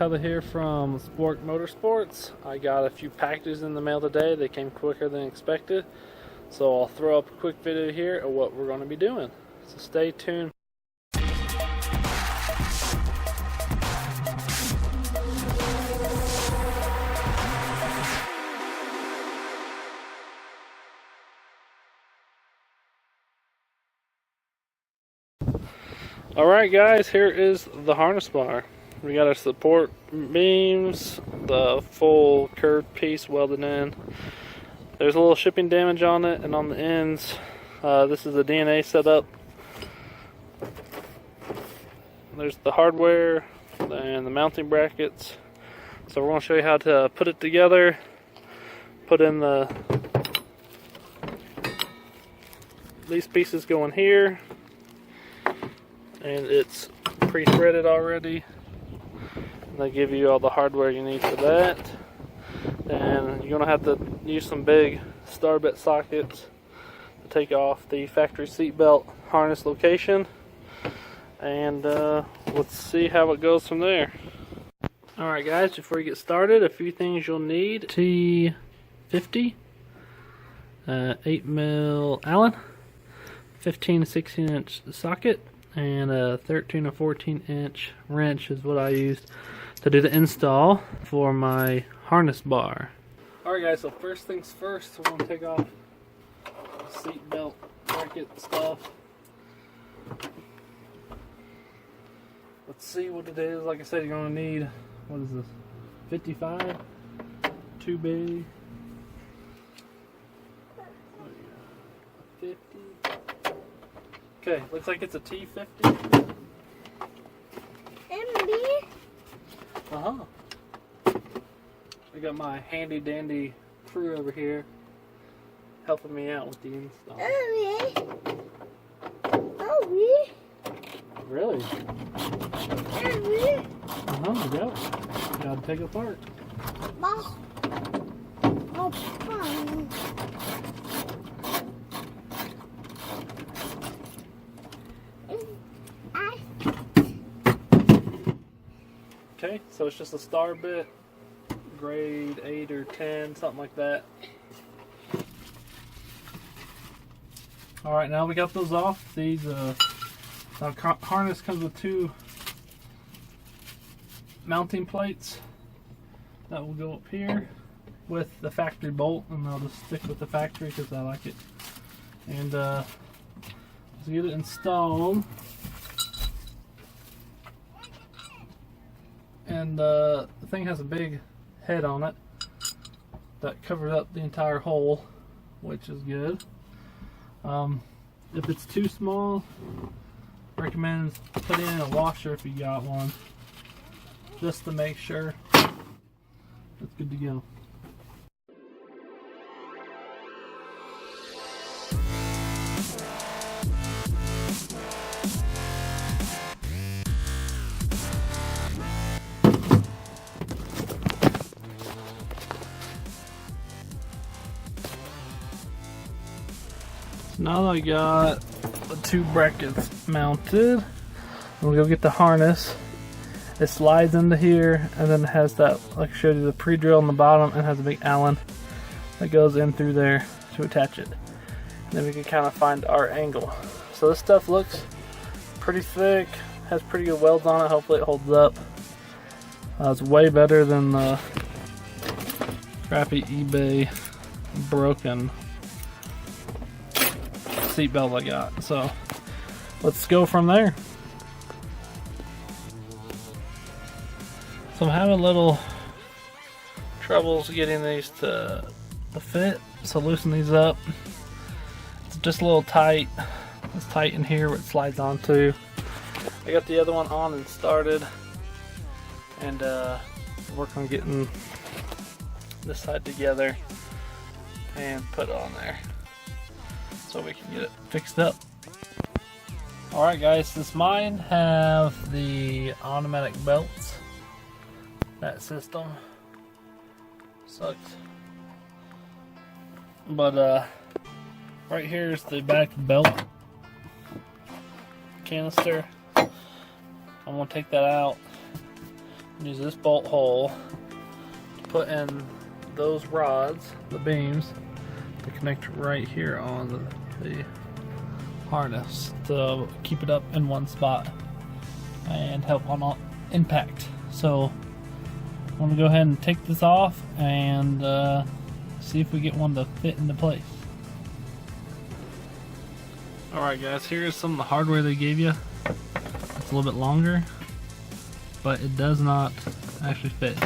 Tyler here from Sport Motorsports. I got a few packages in the mail today. They came quicker than expected. So I'll throw up a quick video here of what we're going to be doing. So stay tuned. Alright guys, here is the harness bar. We got our support beams, the full curved piece welded in. There's a little shipping damage on it and on the ends. This is the DNA setup. There's the hardware and the mounting brackets. So we're going to show you how to put it together. Put in these pieces go in here. And it's pre-threaded already. They give you all the hardware you need for that. And you're going to have to use some big star bit sockets to take off the factory seat belt harness location. And let's see how it goes from there. Alright guys, before you get started, a few things you'll need. T50, 8mm Allen, 15 to 16 inch socket, and a 13 or 14 inch wrench is what I used to do the install for my harness bar. Alright guys, so first things first, we're going to take off the seat belt bracket stuff. Let's see what it is. Like I said, you're going to need, what is this, 55? Too big. 50. Okay, looks like it's a T50. I got my handy dandy crew over here helping me out with the install. Really? Go. Gotta take it apart. Okay, so it's just a star bit, grade 8 or 10, something like that. Alright, now we got those off. These harness comes with 2 mounting plates that will go up here with the factory bolt, and I'll just stick with the factory because I like it. And let's get it installed. And the thing has a big head on it that covers up the entire hole, which is good. If it's too small, recommend putting in a washer if you got one, just to make sure it's good to go. Now that I got the 2 brackets mounted, we'll go get the harness. It slides into here, and then it has that, like I showed you, the pre-drill on the bottom, and has a big Allen that goes in through there to attach it. And then we can kind of find our angle. So this stuff looks pretty thick, has pretty good welds on it. Hopefully it holds up. It's way better than the crappy eBay broken seatbelt I got. So let's go from there. So I'm having a little troubles getting these to fit, so loosen these up. It's just a little tight. It's tight in here where it slides onto. I got the other one on and started, and work on getting this side together and put it on there so we can get it fixed up. Alright guys, since mine have the automatic belts, that system sucks. But right here is the back belt canister. I'm gonna take that out use this bolt hole to put in those rods, the beams, to connect right here on the harness to keep it up in one spot and help on impact. So I'm going to go ahead and take this off and see if we get one to fit into place. Alright guys, here's some of the hardware they gave you. It's a little bit longer, but it does not actually fit.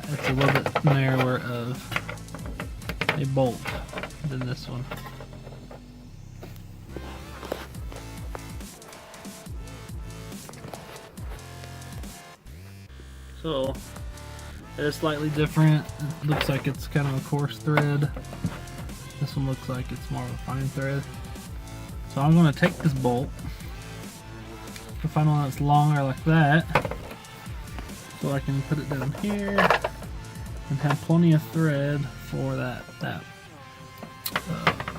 It's a little bit narrower of a bolt than this one. So it is slightly different. It looks like it's kind of a coarse thread. This one looks like it's more of a fine thread. So I'm going to take this bolt, to find one that's longer like that, so I can put it down here and have plenty of thread for that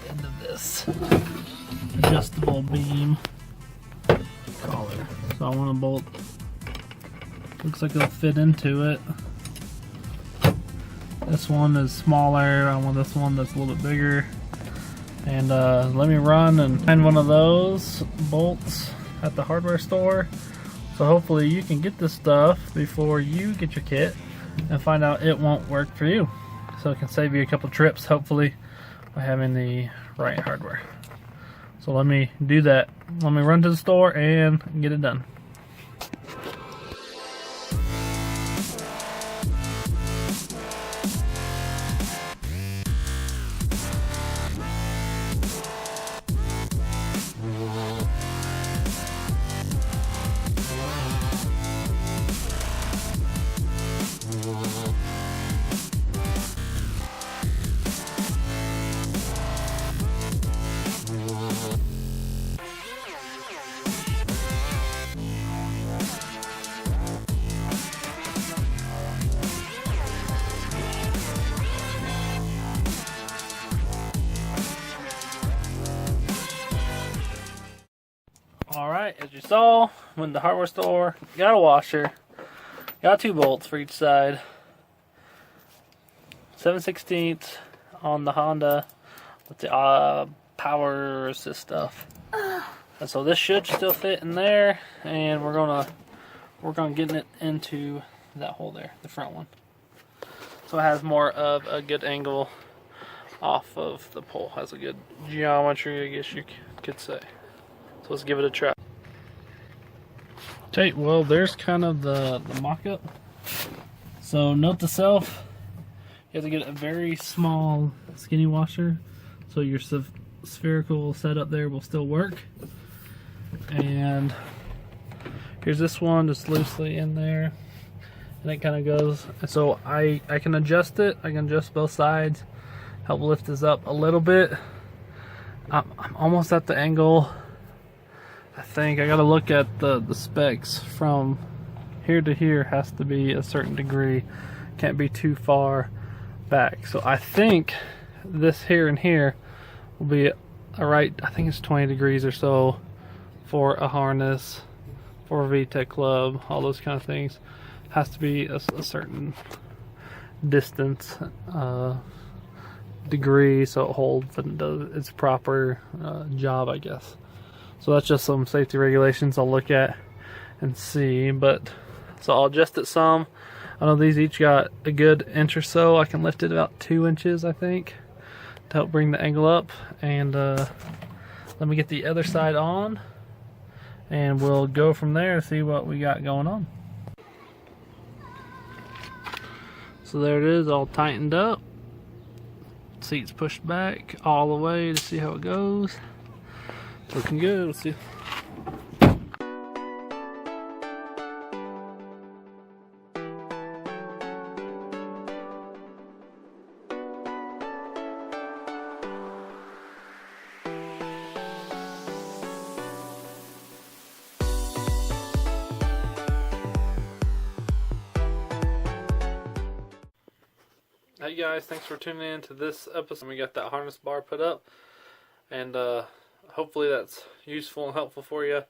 end of this adjustable beam collar. So I want a bolt, looks like it'll fit into it. This one is smaller, I want this one that's a little bit bigger. And let me run and find one of those bolts at the hardware store. So hopefully you can get this stuff before you get your kit and find out it won't work for you. So it can save you a couple trips, hopefully, by having the right hardware. So let me do that. Let me run to the store and get it done. Alright, as you saw, went to the hardware store, got a washer, got 2 bolts for each side, 7/16 on the Honda with the power assist stuff. And so this should still fit in there, and we're gonna work on getting it into that hole there, the front one. So it has more of a good angle off of the pole, has a good geometry, I guess you could say. So let's give it a try. Okay, well there's kind of the mock-up. So note to self, you have to get a very small skinny washer so your spherical setup there will still work. And here's this one just loosely in there, and it kind of goes. So I can adjust it, I can adjust both sides, help lift this up a little bit. I'm almost at the angle. I think I gotta look at the specs. From here to here has to be a certain degree, can't be too far back. So I think this here and here will be alright. I think it's 20 degrees or so for a harness, for a VTEC club, all those kind of things. Has to be a certain distance, degree, so it holds and does its proper job, I guess. So that's just some safety regulations I'll look at and see. But so I'll adjust it some. I know these each got a good inch or so. I can lift it about 2 inches, I think, to help bring the angle up. And let me get the other side on, and we'll go from there to see what we got going on. So there it is, all tightened up. Seats pushed back all the way to see how it goes. Looking good. Let's see. Hey guys, thanks for tuning in to this episode. We got that harness bar put up, and hopefully that's useful and helpful for you.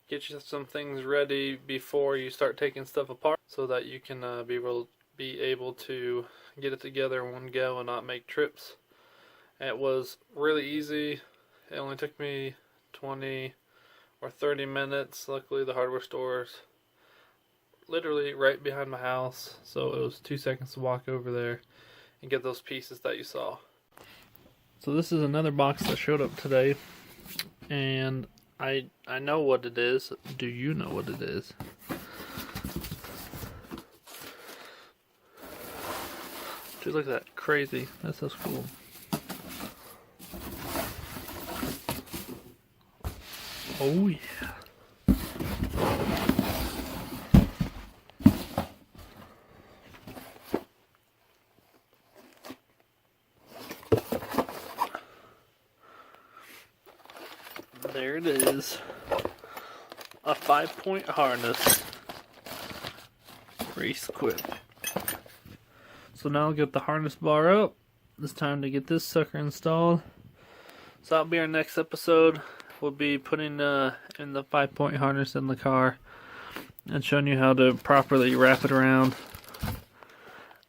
Get you some things ready before you start taking stuff apart. so that you can be able to get it together in one go and not make trips. And it was really easy. It only took me 20 or 30 minutes. Luckily the hardware store's literally right behind my house, so it was 2 seconds to walk over there and get those pieces that you saw. So this is another box that showed up today, and I know what it is. Do you know what it is? Dude, look at that. Crazy. That's so cool. Oh yeah. There it is. A 5-point harness. Race Quip. So now I'll get the harness bar up. It's time to get this sucker installed. So that'll be our next episode. We'll be putting in the 5-point harness in the car and showing you how to properly wrap it around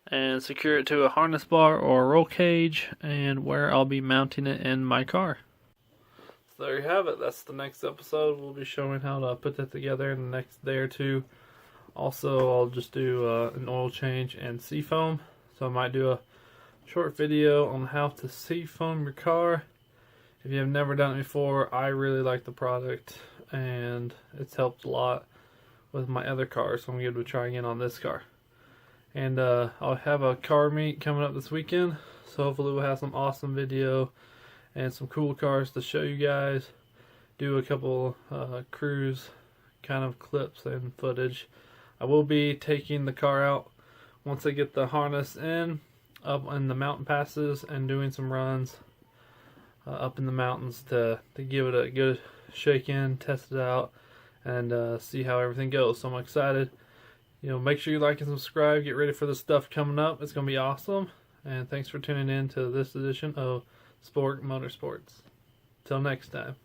and secure it to a harness bar or a roll cage, and where I'll be mounting it in my car. So there you have it. That's the next episode. We'll be showing how to put that together in the next day or two. Also, I'll just do an oil change and seafoam. So I might do a short video on how to seafoam your car. If you have never done it before, I really like the product and it's helped a lot with my other cars, so I'm going to try again on this car. And I'll have a car meet coming up this weekend, so hopefully we'll have some awesome video and some cool cars to show you guys. Do a couple cruise kind of clips and footage. I will be taking the car out once I get the harness in, up in the mountain passes, and doing some runs up in the mountains to give it a good shake in, test it out, and see how everything goes. So I'm excited. You know, make sure you like and subscribe. Get ready for the stuff coming up. It's going to be awesome. And thanks for tuning in to this edition of Sport Motorsports. Till next time.